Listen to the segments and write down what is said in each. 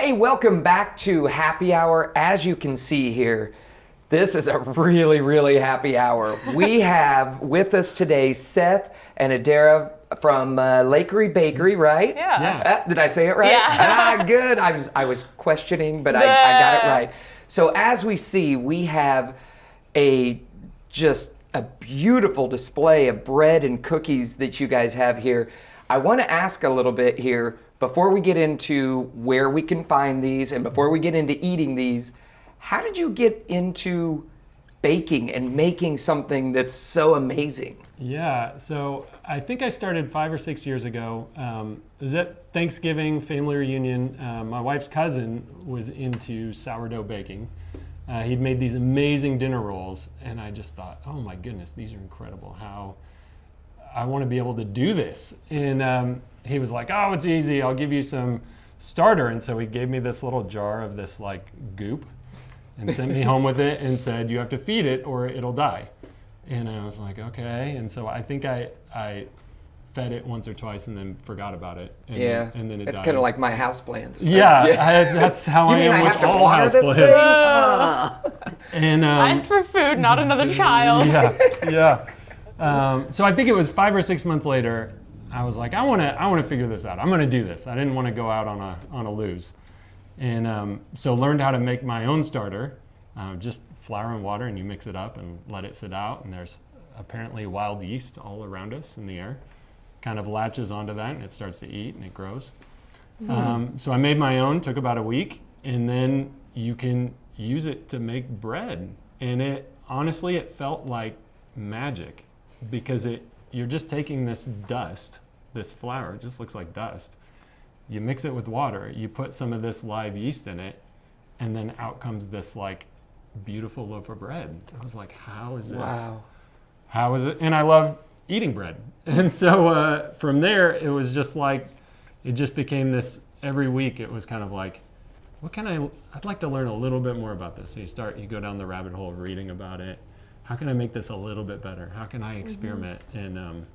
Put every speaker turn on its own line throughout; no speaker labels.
Hey, welcome back to Happy Hour. As you can see here, this is a really, really happy hour. We have with us today Seth and Adara from Lakery Bakery, right?
Yeah.
Did I say it right?
Yeah.
Good. I was questioning, but I got it right. So as we see, we have just a beautiful display of bread and cookies that you guys have here. I want to ask a little bit here before we get into where we can find these and before we get into eating these. How did you get into baking and making something that's so amazing?
Yeah, so I think I started 5 or 6 years ago. It was at Thanksgiving family reunion. My wife's cousin was into sourdough baking. He'd made these amazing dinner rolls, and I just thought, oh my goodness, these are incredible. How I want to be able to do this. And he was like, oh, it's easy. I'll give you some starter. And so he gave me this little jar of this like goop and sent me home with it and said, you have to feed it or it'll die. And I was like, okay. And so I think I fed it once or twice and then forgot about it. And then it died.
It's kind of like my houseplants.
Yeah, that's how I am with all houseplants. And
asked for food, not another child.
Yeah. So I think it was 5 or 6 months later, I was like, I want to figure this out. I'm going to do this. I didn't want to go out on a lose. And so learned how to make my own starter, just flour and water, and you mix it up and let it sit out. And there's apparently wild yeast all around us in the air. Kind of latches onto that, and it starts to eat, and it grows. So I made my own, took about a week, and then you can use it to make bread. And it felt like magic, because you're just taking this dust, this flour, it just looks like dust. You mix it with water, you put some of this live yeast in it, and then out comes this like beautiful loaf of bread. I was like, how is this?
Wow.
How is it? And I love eating bread. And so from there, it was just like, it just became this, every week it was kind of like, I'd like to learn a little bit more about this. So you go down the rabbit hole of reading about it. How can I make this a little bit better? How can I experiment? And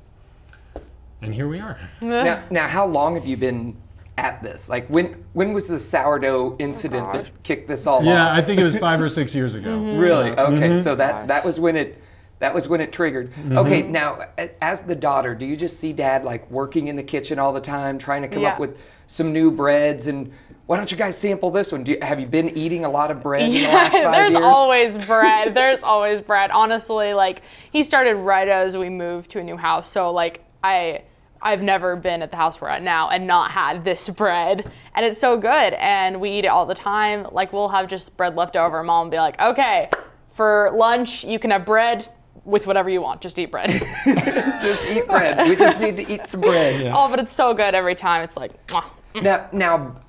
here we are.
Now, how long have you been at this? Like, when was the sourdough incident that kicked this all off?
Yeah, I think it was 5 or 6 years ago.
Really? Okay, so that was when it triggered. Okay, now as the daughter, do you just see Dad like working in the kitchen all the time, trying to come up with some new breads? And why don't you guys sample this one? Have you been eating a lot of bread in the last 5 years?
There's always bread. There's always bread. Honestly, like he started right as we moved to a new house. So like I've never been at the house we're at now and not had this bread. And it's so good. And we eat it all the time. Like we'll have just bread left over. Mom will be like, okay, for lunch, you can have bread with whatever you want. Just eat bread.
Just eat bread. We just need to eat some bread.
Yeah. Oh, but it's so good every time. It's like,
Now,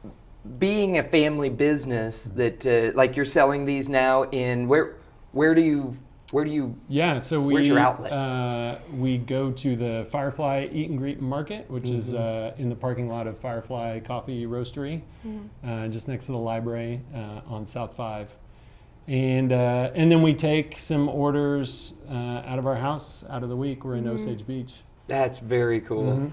being a family business that like you're selling these now in where do you
so
where's your outlet?
We go to the Firefly Eat and Greet Market, which is in the parking lot of Firefly Coffee Roastery, just next to the library on South 5. And then we take some orders out of our house out of the week. We're in Osage Beach.
That's very cool.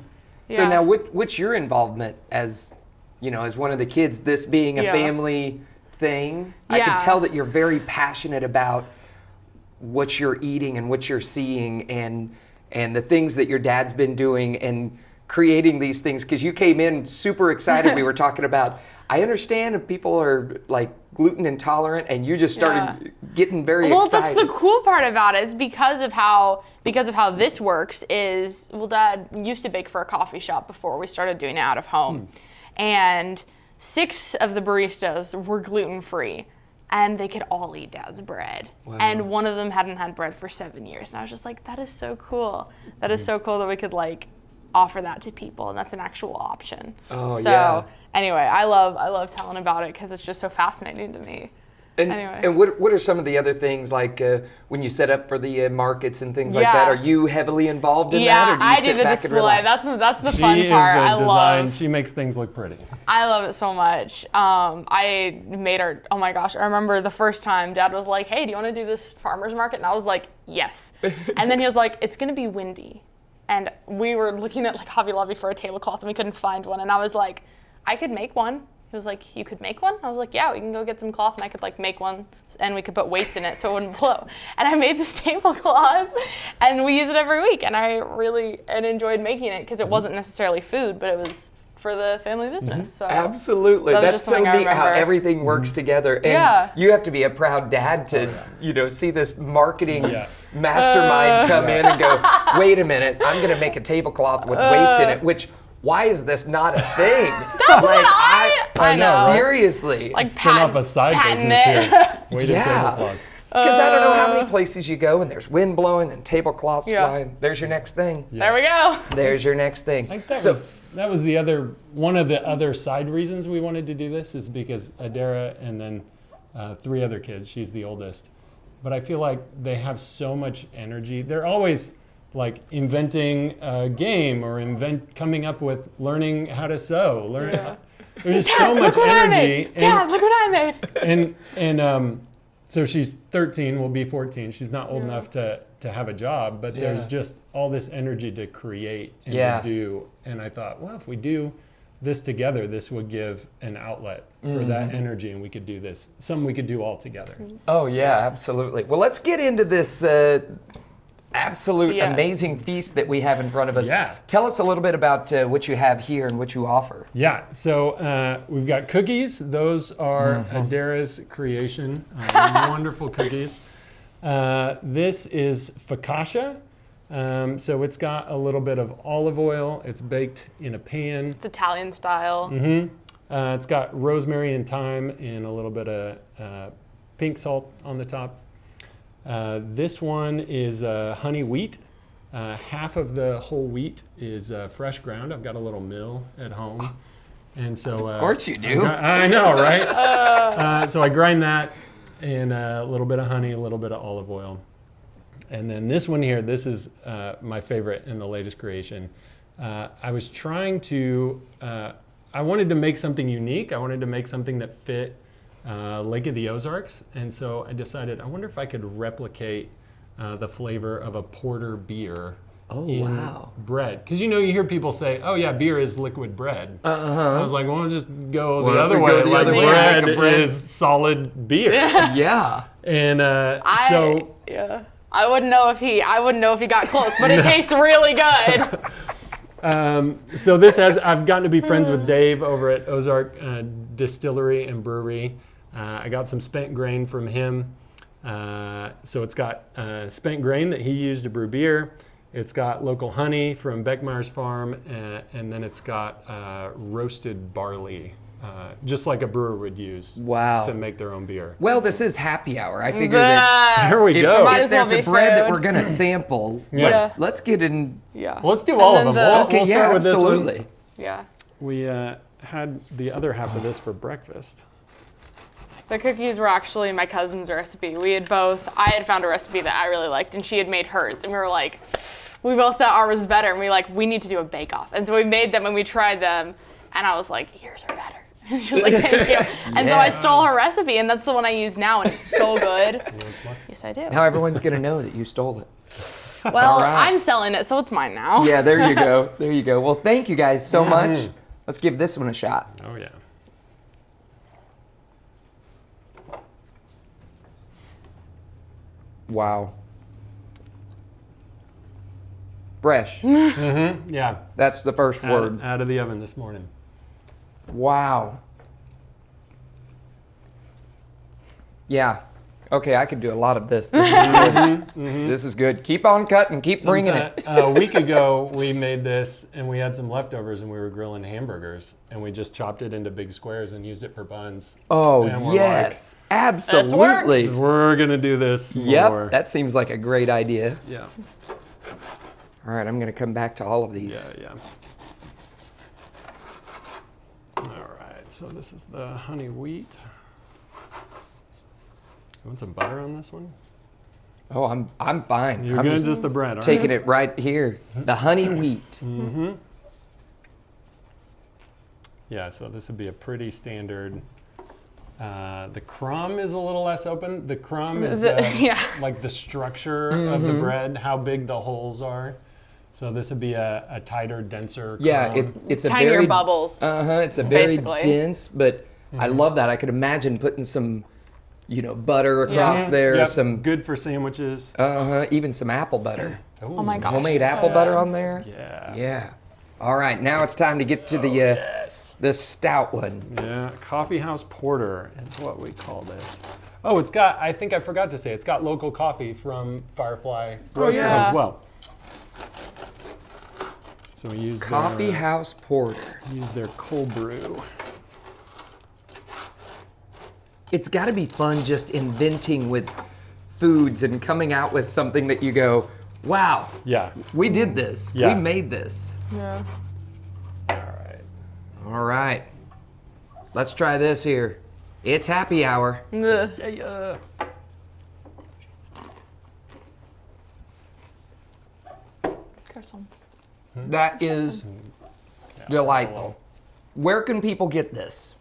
So now, what's your involvement as one of the kids? This being a family thing, I can tell that you're very passionate about what you're eating and what you're seeing, and the things that your dad's been doing and creating these things. Because you came in super excited. We were talking about. I understand if people are like gluten intolerant, and you just started getting very excited.
Well, that's the cool part about it. Is because of how this works. Dad used to bake for a coffee shop before we started doing it out of home, and 6 of the baristas were gluten free, and they could all eat Dad's bread. Wow. And one of them hadn't had bread for 7 years, and I was just like, that is so cool. That is so cool that we could like offer that to people, and that's an actual option. Anyway, I love telling about it because it's just so fascinating to me.
And what are some of the other things, like when you set up for the markets and things like that? Are you heavily involved in that? Or do you
I do the display. That's the fun part.
I love. She makes things look pretty.
I love it so much. I made her. Oh my gosh! I remember the first time Dad was like, "Hey, do you want to do this farmers market?" And I was like, "Yes." And then he was like, "It's gonna be windy," and we were looking at like Hobby Lobby for a tablecloth and we couldn't find one. And I was like, "I could make one." He was like, you could make one? I was like, yeah, we can go get some cloth and I could like make one and we could put weights in it so it wouldn't blow. And I made this tablecloth and we use it every week. And I really enjoyed making it because it wasn't necessarily food, but it was for the family business. So
absolutely. That's so neat how everything works together. And you have to be a proud dad to, see this marketing mastermind come in and go, wait a minute, I'm going to make a tablecloth with weights in it, which why is this not a thing?
That's like, what I know.
Seriously.
Like spin off a side business here. Weighted tablecloths.
Because I don't know how many places you go and there's wind blowing and tablecloths flying. There's your next thing.
There we go.
There's your next thing.
I think that was the other, one of the other side reasons we wanted to do this is because Adara and then 3 other kids, she's the oldest. But I feel like they have so much energy. They're always like inventing a game or coming up with learning how to sew. There's just so much energy.
Dad, look what I made.
And so she's 13, will be 14. She's not old enough to have a job, but there's just all this energy to create and to do. And I thought, well, if we do this together, this would give an outlet for that energy, and we could do this. Something we could do all together.
Oh yeah, absolutely. Well, let's get into this absolute amazing feast that we have in front of us.
Yeah.
Tell us a little bit about what you have here and what you offer.
Yeah, so we've got cookies. Those are Adara's creation. Wonderful cookies. This is focaccia. So it's got a little bit of olive oil. It's baked in a pan.
It's Italian style.
It's got rosemary and thyme and a little bit of pink salt on the top. This one is honey wheat. Half of the whole wheat is fresh ground. I've got a little mill at home. And so,
of course you do.
I know, right? So I grind that and a little bit of honey, a little bit of olive oil. And then this one here, this is my favorite in the latest creation. I was trying to, I wanted to make something unique. I wanted to make something that fit Lake of the Ozarks. And so I decided, I wonder if I could replicate the flavor of a porter beer in bread. Because you hear people say, oh yeah, beer is liquid bread. I was like, well, just go the other way. Like bread is solid beer.
Yeah.
And
I wouldn't know if he got close, but it tastes really good.
So I've gotten to be friends with Dave over at Ozark Distillery and Brewery. I got some spent grain from him. So it's got spent grain that he used to brew beer. It's got local honey from Beckmeyer's farm, and then it's got roasted barley, just like a brewer would use to make their own beer.
Well, this is happy hour. I figure that
there we go.
If there's a bread that we're going to sample, let's get in.
Yeah.
Well, let's do all of them. We'll start with
absolutely.
This one.
Yeah.
We had the other half of this for breakfast.
The cookies were actually my cousin's recipe. I had found a recipe that I really liked, and she had made hers. And we both thought ours was better, and we need to do a bake-off. And so we made them, and we tried them, and I was like, yours are better. And she was like, thank you. And so I stole her recipe, and that's the one I use now, and it's so good. Yes, I do.
Now everyone's going to know that you stole it.
Well, I'm selling it, so it's mine now.
Yeah, there you go. There you go. Well, thank you guys so much. Let's give this one a shot.
Oh, yeah.
Wow. Fresh.
Yeah.
That's the first word.
Out of the oven this morning.
Wow. Yeah. Okay, I could do a lot of this. This is good. This is good. Keep on cutting. Keep bringing it.
A week ago, we made this, and we had some leftovers, and we were grilling hamburgers, and we just chopped it into big squares and used it for buns.
Oh, yes. Absolutely.
We're going to do this more.
That seems like a great idea.
Yeah.
All right, I'm going to come back to all of these.
Yeah. All right, so this is the honey wheat. You want some butter on this one?
Oh, I'm fine.
You're good, just the bread, aren't
taking it right here. The honey wheat.
Yeah, so this would be a pretty standard. The crumb is a little less open. The crumb is like the structure of the bread, how big the holes are. So this would be a tighter, denser
Yeah,
cone.
it's a
Tinier
very
bubbles.
It's a very
basically.
dense, but I love that. I could imagine putting some, butter across there.
Yep,
Some
good for sandwiches.
even some apple butter.
Oh my gosh.
Homemade
it's
apple
so
butter
good.
on there.
Yeah.
Yeah. All right, now it's time to get to the stout one.
Yeah, coffee house porter is what we call this. Oh, it's got, I think I forgot to say, it's got local coffee from Firefly Roaster
yeah.
as well. So we use
Coffee house porter.
use their cold brew.
It's got to be fun just inventing with foods and coming out with something that you go, wow,
Yeah.
we did this.
Yeah.
We made this.
Yeah.
All right.
All right. Let's try this here. It's happy hour.
Ugh.
Yeah.
Here's some.
That is delightful. Where can people get this?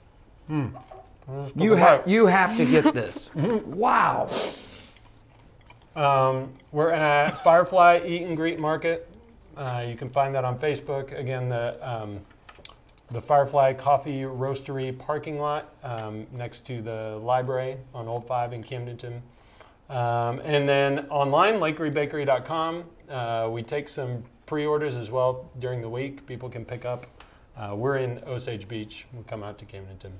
You have to get this. Wow.
We're at Firefly Eat and Greet Market. You can find that on Facebook. Again, the Firefly Coffee Roastery parking lot next to the library on Old 5 in Camdenton. And then online, lakerybakery.com. We take some pre-orders as well during the week. People can pick up. We're in Osage Beach. We'll come out to Camdenton.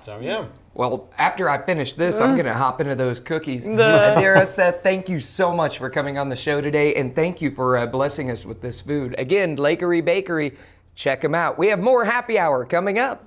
So yeah.
Well, after I finish this, I'm going to hop into those cookies. Adara, Seth, thank you so much for coming on the show today, and thank you for blessing us with this food. Again, Lakery Bakery, check them out. We have more happy hour coming up.